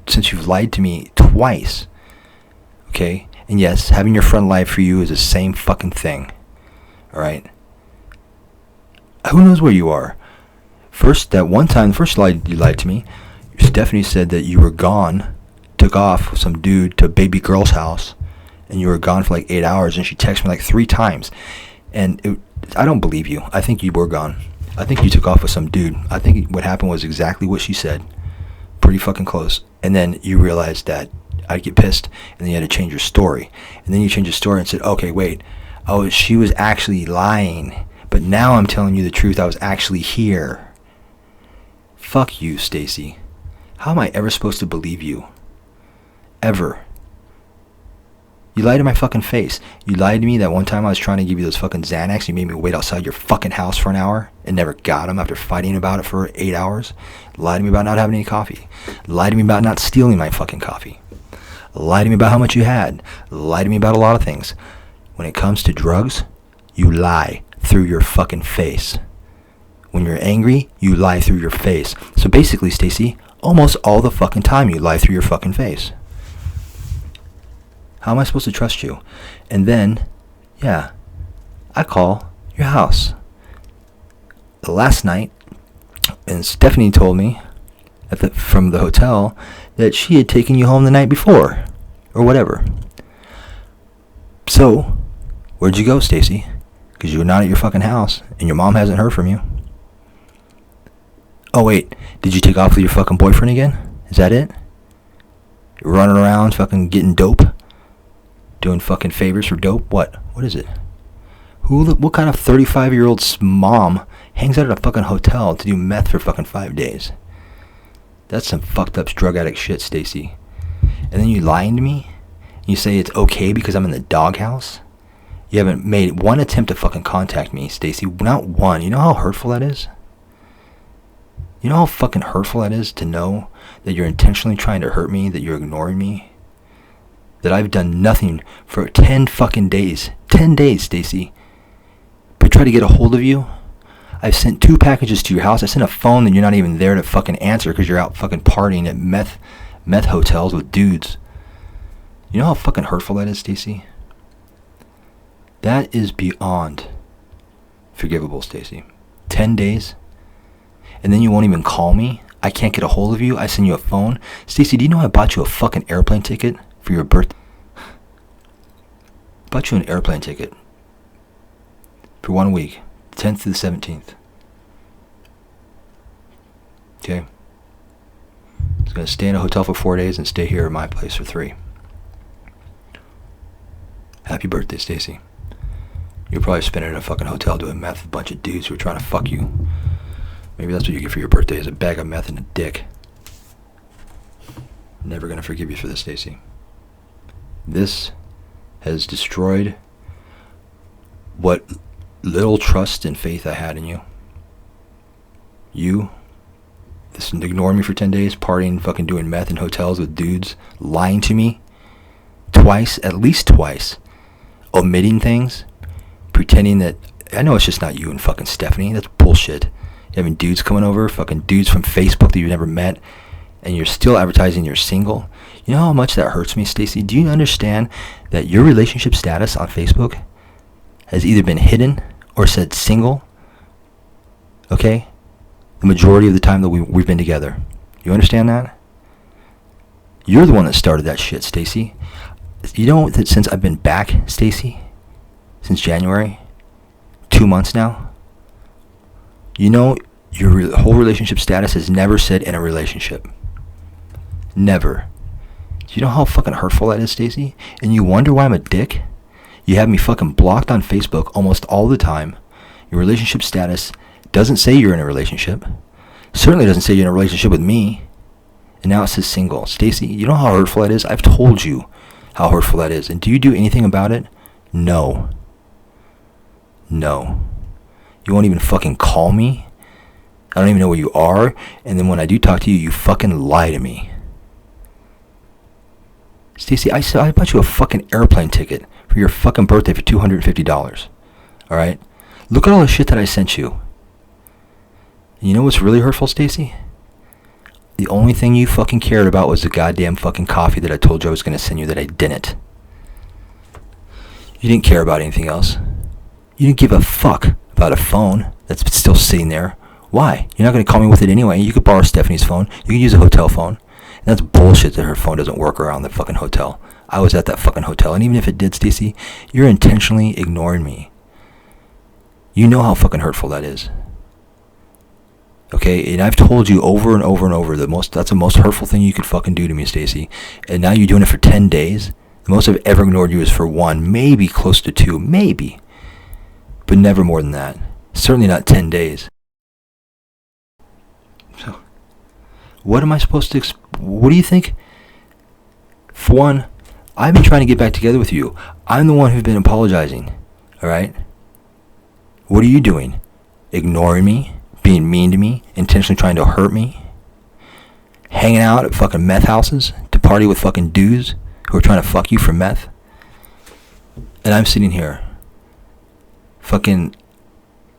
since you've lied to me twice, okay? And yes, having your friend lie for you is the same fucking thing. All right? Who knows where you are? First, that one time, the first lie you lied to me, Stephanie said that you were gone, took off with some dude to a baby girl's house, and you were gone for like 8 hours, and she texted me like 3 times. And I don't believe you. I think you were gone. I think you took off with some dude. I think what happened was exactly what she said. Pretty fucking close. And then you realized that I'd get pissed, and then you had to change your story. And then you changed your story and said, okay, wait. Oh, she was actually lying. But now I'm telling you the truth. I was actually here. Fuck you, Stacey. How am I ever supposed to believe you? Ever. You lied to my fucking face. You lied to me that one time I was trying to give you those fucking Xanax. You made me wait outside your fucking house for an hour and never got them after fighting about it for 8 hours. Lied to me about not having any coffee. Lied to me about not stealing my fucking coffee. Lie to me about how much you had. Lie to me about a lot of things. When it comes to drugs, you lie through your fucking face. When you're angry, you lie through your face. So basically, Stacey, almost all the fucking time you lie through your fucking face. How am I supposed to trust you? And then, yeah, I call your house. Last night, and Stephanie told me from the hotel that she had taken you home the night before, or whatever. So, where'd you go, Stacey? Because you're not at your fucking house, and your mom hasn't heard from you. Oh wait, did you take off with your fucking boyfriend again? Is that it? You're running around fucking getting dope? Doing fucking favors for dope? What? What is it? What kind of 35-year-old mom hangs out at a fucking hotel to do meth for fucking 5 days? That's some fucked up drug addict shit, Stacey. And then you lying to me? You say it's okay because I'm in the doghouse? You haven't made one attempt to fucking contact me, Stacey. Not one. You know how hurtful that is? You know how fucking hurtful that is to know that you're intentionally trying to hurt me, that you're ignoring me? That I've done nothing for 10 fucking days. 10 days, Stacey. But try to get a hold of you. I've sent 2 packages to your house. I sent a phone that you're not even there to fucking answer because you're out fucking partying at meth hotels with dudes. You know how fucking hurtful that is, Stacey? That is beyond forgivable, Stacey. 10 days? And then you won't even call me? I can't get a hold of you? I send you a phone? Stacey, do you know I bought you a fucking airplane ticket for your birthday? Bought you an airplane ticket for 1 week, 10th to the 17th. Okay? I was going to stay in a hotel for 4 days and stay here at my place for 3. Happy birthday, Stacey. You're probably spending in a fucking hotel doing meth with a bunch of dudes who are trying to fuck you. Maybe that's what you get for your birthday, is a bag of meth and a dick. Never gonna forgive you for this, Stacey. This has destroyed what little trust and faith I had in you. You, this ignoring me for 10 days, partying, fucking doing meth in hotels with dudes, lying to me twice, at least twice, omitting things, pretending that, I know it's just not you and fucking Stephanie, that's bullshit. You're having dudes coming over, fucking dudes from Facebook that you've never met, and you're still advertising you're single. You know how much that hurts me, Stacey? Do you understand that your relationship status on Facebook has either been hidden or said single? Okay? The majority of the time that we've been together. You understand that? You're the one that started that shit, Stacey. You know that since I've been back, Stacey, since January, 2 months now, you know your whole relationship status has never said in a relationship. Never. Do you know how fucking hurtful that is, Stacey? And you wonder why I'm a dick? You have me fucking blocked on Facebook almost all the time. Your relationship status doesn't say you're in a relationship. Certainly doesn't say you're in a relationship with me. And now it says single. Stacey, you know how hurtful that is? I've told you how hurtful that is. And do you do anything about it? No. No. You won't even fucking call me. I don't even know where you are. And then when I do talk to you, you fucking lie to me. Stacey, I bought you a fucking airplane ticket for your fucking birthday for $250. Alright? Look at all the shit that I sent you. And you know what's really hurtful, Stacey? The only thing you fucking cared about was the goddamn fucking coffee that I told you I was going to send you that I didn't. You didn't care about anything else. You didn't give a fuck about a phone that's still sitting there. Why? You're not going to call me with it anyway. You could borrow Stephanie's phone. You can use a hotel phone. And that's bullshit that her phone doesn't work around the fucking hotel. I was at that fucking hotel. And even if it did, Stacey, you're intentionally ignoring me. You know how fucking hurtful that is. Okay? And I've told you over and over and over that's the most hurtful thing you could fucking do to me, Stacey. And now you're doing it for 10 days. The most I've ever ignored you is for 1, maybe close to 2, maybe. But never more than that. Certainly not 10 days. So, what am I supposed to... what do you think? For one, I've been trying to get back together with you. I'm the one who's been apologizing. Alright? What are you doing? Ignoring me? Being mean to me? Intentionally trying to hurt me? Hanging out at fucking meth houses to party with fucking dudes who are trying to fuck you for meth. And I'm sitting here fucking,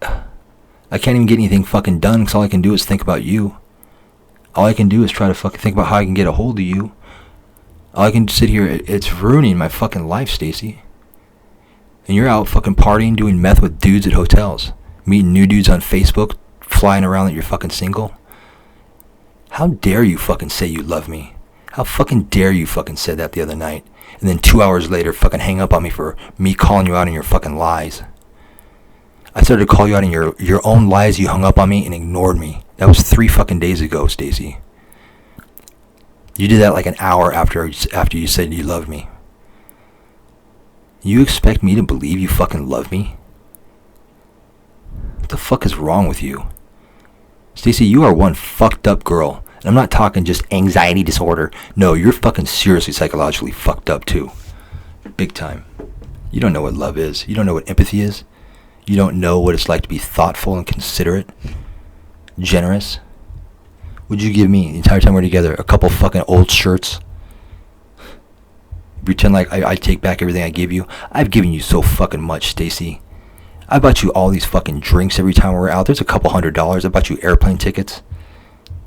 I can't even get anything fucking done because all I can do is think about you. All I can do is try to fucking think about how I can get a hold of you. All I can sit here, it's ruining my fucking life, Stacey. And you're out fucking partying, doing meth with dudes at hotels, meeting new dudes on Facebook, flying around that you're fucking single. How dare you fucking say you love me? How fucking dare you fucking said that the other night, and then 2 hours later fucking hang up on me for me calling you out on your fucking lies. I started to call you out on your own lies. You hung up on me and ignored me. That was 3 fucking days ago, Stacey. You did that like an hour after you said you loved me. You expect me to believe you fucking love me? What the fuck is wrong with you? Stacey, you are one fucked up girl. And I'm not talking just anxiety disorder. No, you're fucking seriously psychologically fucked up too. Big time. You don't know what love is. You don't know what empathy is. You don't know what it's like to be thoughtful and considerate, generous. Would you give me, the entire time we're together, a couple fucking old shirts? Pretend like I take back everything I give you? I've given you so fucking much, Stacey. I bought you all these fucking drinks every time we're out. There's a couple $100. I bought you airplane tickets.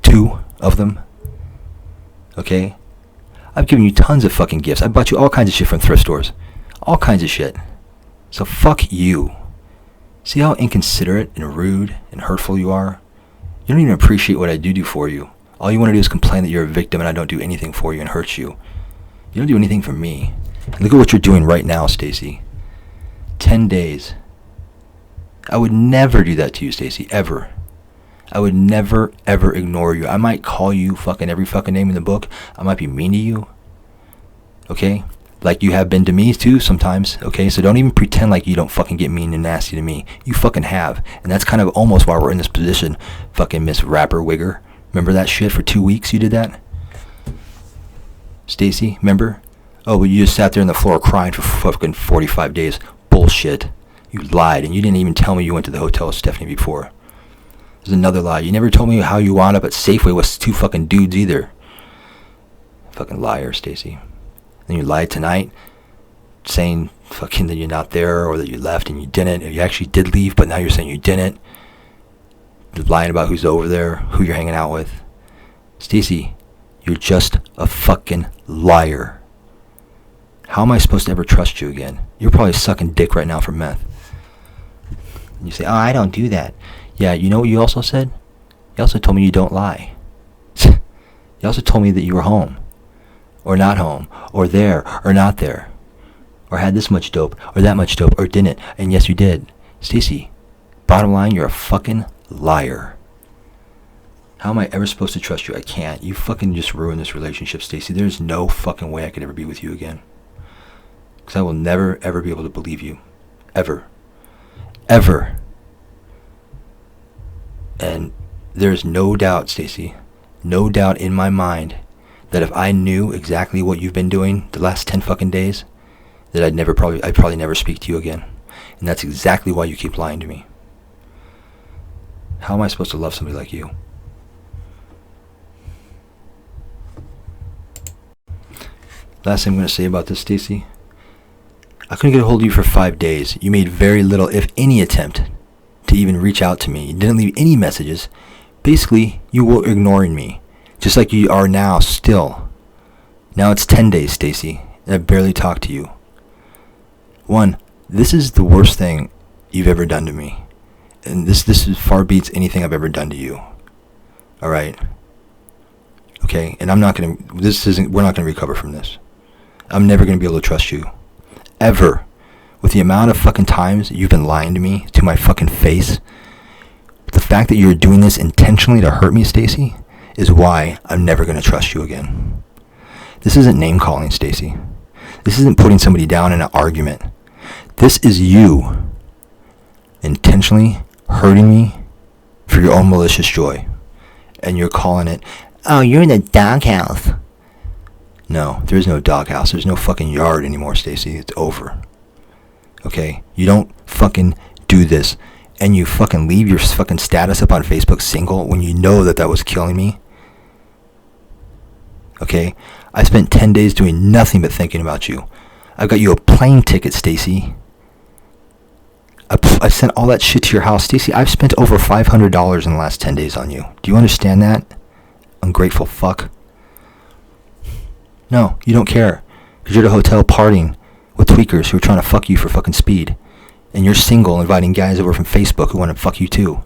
2 of them. Okay? I've given you tons of fucking gifts. I bought you all kinds of shit from thrift stores. All kinds of shit. So fuck you. See how inconsiderate and rude and hurtful you are? You don't even appreciate what I do for you. All you want to do is complain that you're a victim and I don't do anything for you and hurt you. You don't do anything for me. And look at what you're doing right now, Stacey. 10 days. I would never do that to you, Stacey, ever. I would never, ever ignore you. I might call you fucking every fucking name in the book. I might be mean to you. Okay? Like you have been to me too sometimes, okay? So don't even pretend like you don't fucking get mean and nasty to me. You fucking have. And that's kind of almost why we're in this position, fucking Miss Rapper Wigger. Remember that shit for 2 weeks you did that? Stacey, remember? Oh, but you just sat there on the floor crying for fucking 45 days. Bullshit. You lied, and you didn't even tell me you went to the hotel with Stephanie before. There's another lie. You never told me how you wound up at Safeway with 2 fucking dudes either. Fucking liar, Stacey. Then you lied tonight, saying fucking that you're not there or that you left and you didn't. Or you actually did leave, but now you're saying you didn't. You're lying about who's over there, who you're hanging out with. Stacey, you're just a fucking liar. How am I supposed to ever trust you again? You're probably sucking dick right now for meth. And you say, oh, I don't do that. Yeah, you know what you also said? You also told me you don't lie. You also told me that you were home. Or not home, or there, or not there, or had this much dope, or that much dope, or didn't, and yes you did. Stacey, bottom line, you're a fucking liar. How am I ever supposed to trust you? I can't. You fucking just ruined this relationship, Stacey. There's no fucking way I could ever be with you again. Because I will never, ever be able to believe you. Ever. Ever. And there's no doubt, Stacey, no doubt in my mind that if I knew exactly what you've been doing the last 10 fucking days, that I'd probably never speak to you again. And that's exactly why you keep lying to me. How am I supposed to love somebody like you? Last thing I'm going to say about this, Stacey. I couldn't get a hold of you for 5 days. You made very little, if any, attempt to even reach out to me. You didn't leave any messages. Basically, you were ignoring me. Just like you are now, still. Now it's 10 days, Stacey, and I barely talked to you. 1, this is the worst thing you've ever done to me. And this far beats anything I've ever done to you. Alright? Okay? And we're not gonna recover from this. I'm never gonna be able to trust you. Ever. With the amount of fucking times you've been lying to me, to my fucking face, the fact that you're doing this intentionally to hurt me, Stacey, is why I'm never going to trust you again. This isn't name calling, Stacey. This isn't putting somebody down in an argument. This is you intentionally hurting me for your own malicious joy. And you're calling it, oh, you're in the doghouse. No, there's no doghouse. There's no fucking yard anymore, Stacey. It's over. Okay? You don't fucking do this. And you fucking leave your fucking status up on Facebook single when you know that was killing me. Okay? okay? I spent 10 days doing nothing but thinking about you. I got you a plane ticket, Stacey. I sent all that shit to your house. Stacey, I've spent over $500 in the last 10 days on you. Do you understand that? Ungrateful fuck. No, you don't care. Because you're at a hotel partying with tweakers who are trying to fuck you for fucking speed. And you're single, inviting guys over from Facebook who want to fuck you too.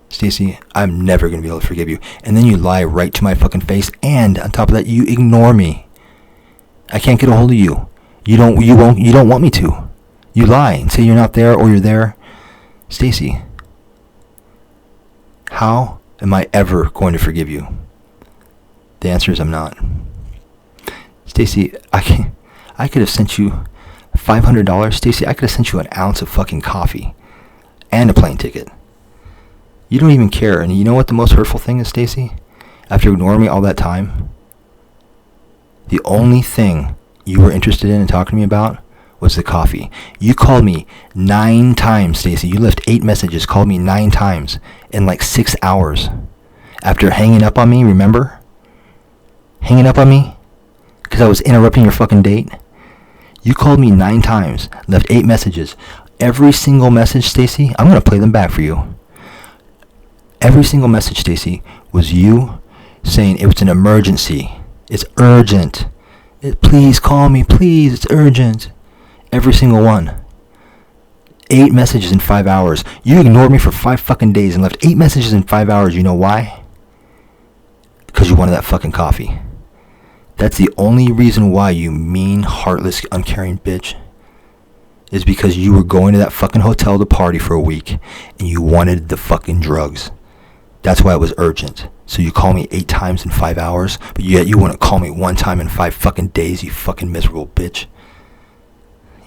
Stacey, I'm never going to be able to forgive you. And then you lie right to my fucking face. And on top of that, you ignore me. I can't get a hold of you. You don't want me to. You lie and say you're not there or you're there. Stacey, how am I ever going to forgive you? The answer is I'm not. Stacey, I could have sent you $500. Stacey, I could have sent you an ounce of fucking coffee and a plane ticket. You don't even care. And you know what the most hurtful thing is, Stacey? After ignoring me all that time, the only thing you were interested in and talking to me about was the coffee. You called me 9 times, Stacey. You left 8 messages, called me 9 times in like 6 hours. After hanging up on me, remember? Hanging up on me? Because I was interrupting your fucking date? You called me 9 times, left 8 messages. Every single message, Stacey, I'm going to play them back for you. Every single message, Stacey, was you saying it was an emergency. It's urgent. Please call me, please, it's urgent. Every single one. 8 messages in 5 hours. You ignored me for 5 fucking days and left 8 messages in 5 hours. You know why? Because you wanted that fucking coffee. That's the only reason why, you mean, heartless, uncaring bitch. Is because you were going to that fucking hotel to party for a week and you wanted the fucking drugs. That's why it was urgent. So you call me 8 times in 5 hours, but yet you want to call me 1 time in 5 fucking days, you fucking miserable bitch.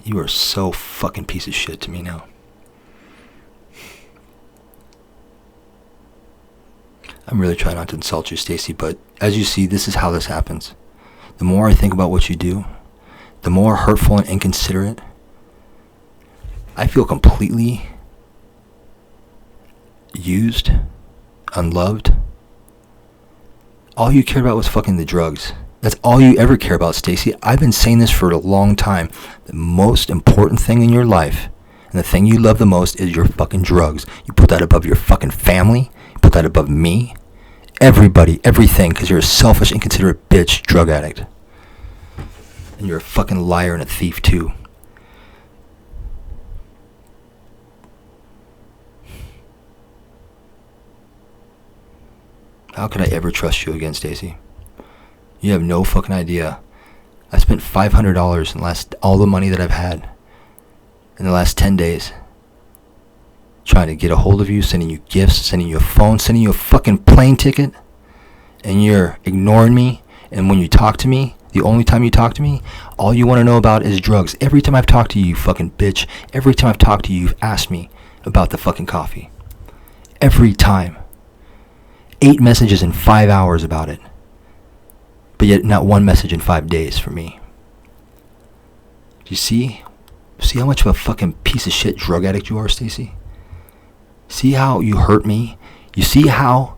You are so fucking piece of shit to me now. I'm really trying not to insult you, Stacey, but as you see, this is how this happens. The more I think about what you do, the more hurtful and inconsiderate I feel. Completely used, unloved. All you cared about was fucking the drugs. That's all you ever care about, Stacey. I've been saying this for a long time. The most important thing in your life, and the thing you love the most, is your fucking drugs. You put that above your fucking family. You put that above me. Everybody, everything, because you're a selfish, inconsiderate bitch drug addict. And you're a fucking liar and a thief too. How could I ever trust you again, Stacey? You have no fucking idea. I spent $500 in all the money that I've had in the last 10 days trying to get a hold of you, sending you gifts, sending you a phone, sending you a fucking plane ticket, and you're ignoring me. And when you talk to me, the only time you talk to me, all you want to know about is drugs. Every time I've talked to you, you fucking bitch, every time I've talked to you, you've asked me about the fucking coffee. Every time. 8 messages in 5 hours about it. But yet not 1 message in 5 days for me. Do you see? See how much of a fucking piece of shit drug addict you are, Stacey? See how you hurt me? You see how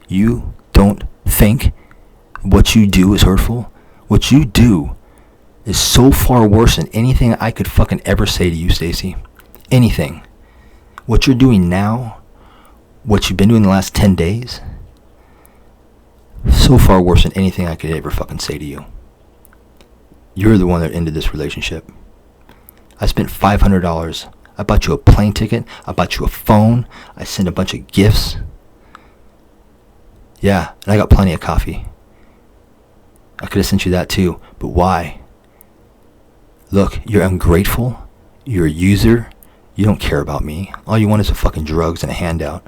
you don't think what you do is hurtful? What you do is so far worse than anything I could fucking ever say to you, Stacey. Anything. What you're doing now, what you've been doing the last 10 days, so far worse than anything I could ever fucking say to you. You're the one that ended this relationship. I spent $500. I bought you a plane ticket. I bought you a phone. I sent a bunch of gifts. Yeah, and I got plenty of coffee. I could have sent you that too, but why? Look, you're ungrateful. You're a user. You don't care about me. All you want is a fucking drugs and a handout.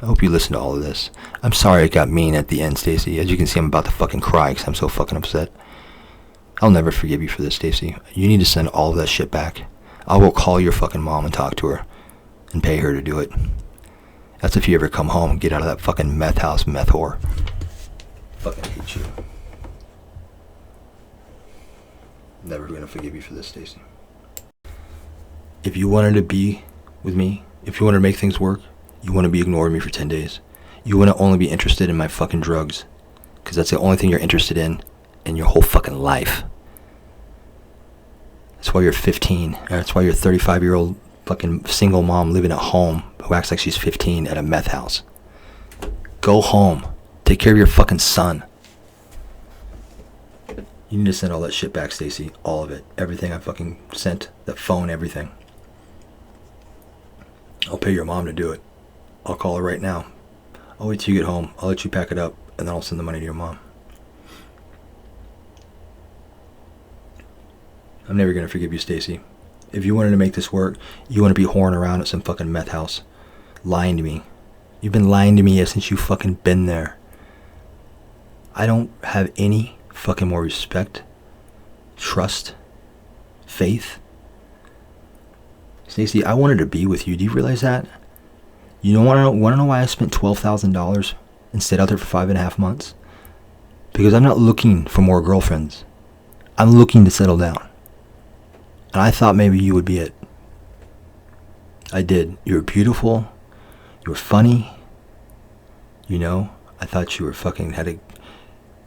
I hope you listen to all of this. I'm sorry it got mean at the end, Stacey. As you can see, I'm about to fucking cry because I'm so fucking upset. I'll never forgive you for this, Stacey. You need to send all of that shit back. I will call your fucking mom and talk to her and pay her to do it. That's if you ever come home and get out of that fucking meth house, meth whore. Fucking hate you. Never gonna forgive you for this, Stacey. If you wanted to be with me, if you wanted to make things work, you want to be ignoring me for 10 days. you wouldn't only be interested in my fucking drugs, because that's the only thing you're interested in your whole fucking life. That's why you're 15. That's why you're a 35-year-old fucking single mom living at home who acts like she's 15 at a meth house. Go home. Take care of your fucking son. You need to send all that shit back, Stacey. All of it. Everything I fucking sent. That phone, everything. I'll pay your mom to do it. I'll call her right now. I'll wait till you get home. I'll let you pack it up, and then I'll send the money to your mom. I'm never gonna forgive you, Stacey. If you wanted to make this work, you want to be whoring around at some fucking meth house, lying to me. You've been lying to me ever since you fucking been there. I don't have any fucking more respect, trust, faith. Stacey, I wanted to be with you. Do you realize that? You don't want to know why I spent $12,000 and stayed out there for 5.5 months? Because I'm not looking for more girlfriends. I'm looking to settle down. And I thought maybe you would be it. I did. You were beautiful. You were funny. You know, I thought you were fucking had a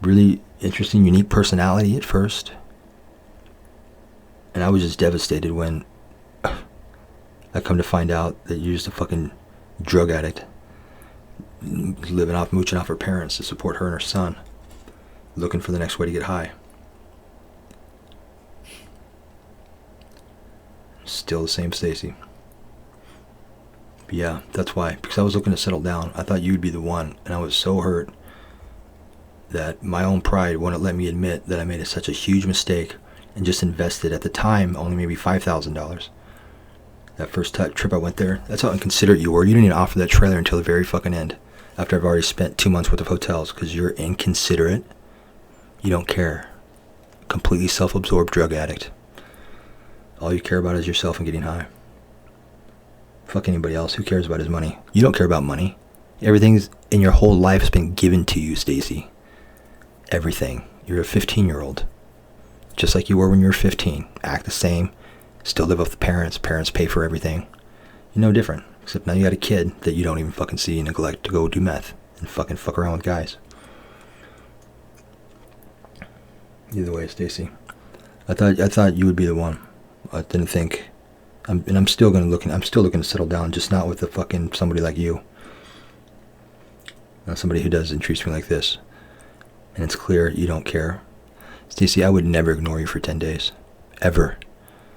really interesting, unique personality at first. And I was just devastated when I come to find out that you're just a fucking drug addict, mooching off her parents to support her and her son, looking for the next way to get high. Still the same Stacey. But yeah, that's why. Because I was looking to settle down. I thought you'd be the one. And I was so hurt that my own pride wouldn't let me admit that I made such a huge mistake and just invested, at the time, only maybe $5,000. That first trip I went there, that's how inconsiderate you were. You didn't even offer that trailer until the very fucking end, after I've already spent 2 months worth of hotels, because you're inconsiderate. You don't care. Completely self-absorbed drug addict. All you care about is yourself and getting high. Fuck anybody else. Who cares about his money? You don't care about money. Everything's in your whole life's been given to you, Stacey. Everything. You're a 15-year-old. Just like you were when you were 15. Act the same. Still live with the parents. Parents pay for everything. You're no different. Except now you got a kid that you don't even fucking see and neglect to go do meth and fucking fuck around with guys. Either way, Stacey. I thought you would be the one. I didn't think. I'm still looking to settle down, just not with a fucking somebody like you. Not somebody who doesn't treat me like this. And it's clear you don't care. Stacey, I would never ignore you for 10 days. Ever.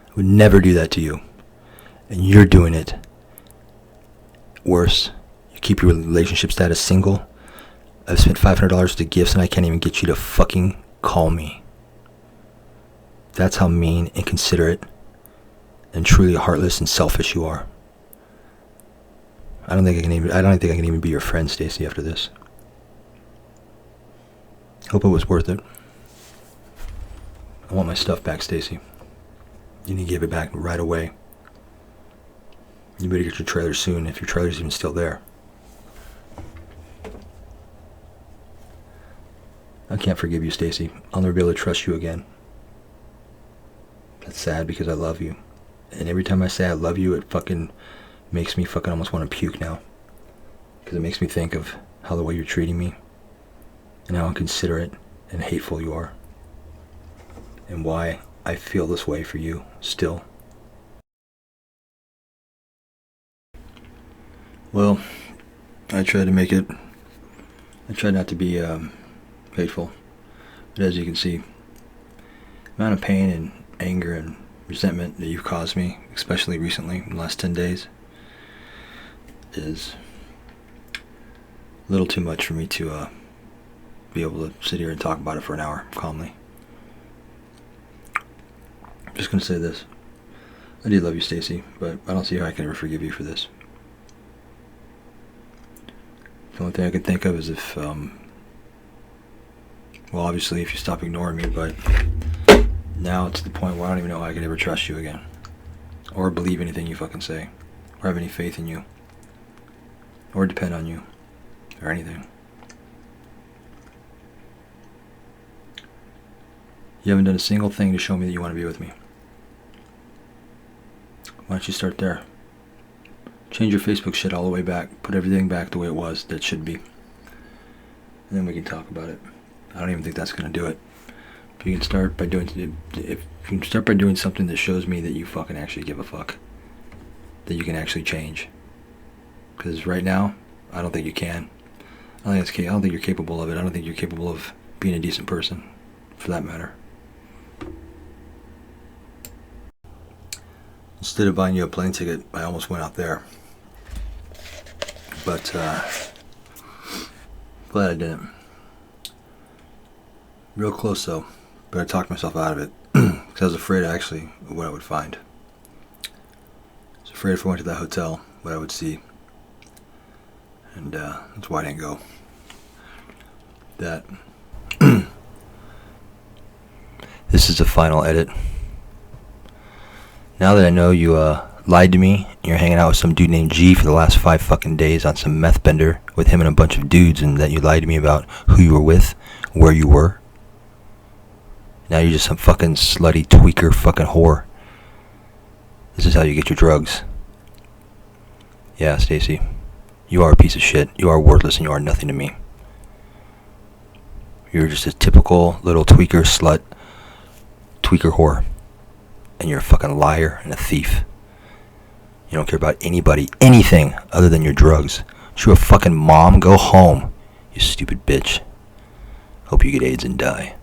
I would never do that to you. And you're doing it. Worse. You keep your relationship status single. I've spent $500 to gifts and I can't even get you to fucking call me. That's how mean, inconsiderate, and truly heartless and selfish you are. I don't think I can even be your friend, Stacey, after this. Hope it was worth it. I want my stuff back, Stacey. You need to give it back right away. You better get your trailer soon, if your trailer's even still there. I can't forgive you, Stacey. I'll never be able to trust you again. That's sad because I love you. And every time I say I love you, it fucking makes me fucking almost want to puke now. Because it makes me think of how the way you're treating me. And how inconsiderate and hateful you are. And why I feel this way for you still. Well, I tried not to be hateful. But as you can see, the amount of pain and anger and resentment that you've caused me, especially recently, in the last 10 days, is a little too much for me to be able to sit here and talk about it for an hour calmly. I'm just going to say this. I do love you, Stacey, but I don't see how I can ever forgive you for this. The only thing I can think of is if, well, obviously if you stop ignoring me, but now it's the point where I don't even know how I could ever trust you again. Or believe anything you fucking say. Or have any faith in you. Or depend on you. Or anything. You haven't done a single thing to show me that you want to be with me. Why don't you start there? Change your Facebook shit all the way back. Put everything back the way it was that should be. And then we can talk about it. I don't even think that's going to do it. If you can start by doing something that shows me that you fucking actually give a fuck, that you can actually change. Because right now, I don't think you can. I don't think you're capable of it. I don't think you're capable of being a decent person, for that matter. Instead of buying you a plane ticket, I almost went out there. But glad I didn't. Real close though, but I talked myself out of it because I was afraid actually of what I would find. I was afraid if I went to that hotel, what I would see, and that's why I didn't go. That this is the final edit. Now that I know you lied to me, and you're hanging out with some dude named G for the last 5 fucking days on some meth bender with him and a bunch of dudes, and that you lied to me about who you were with, where you were. Now you're just some fucking slutty tweaker fucking whore. This is how you get your drugs. Yeah, Stacey, you are a piece of shit. You are worthless and you are nothing to me. You're just a typical little tweaker slut, tweaker whore. And you're a fucking liar and a thief. You don't care about anybody, anything other than your drugs. You're a fucking mom. Go home, you stupid bitch. Hope you get AIDS and die.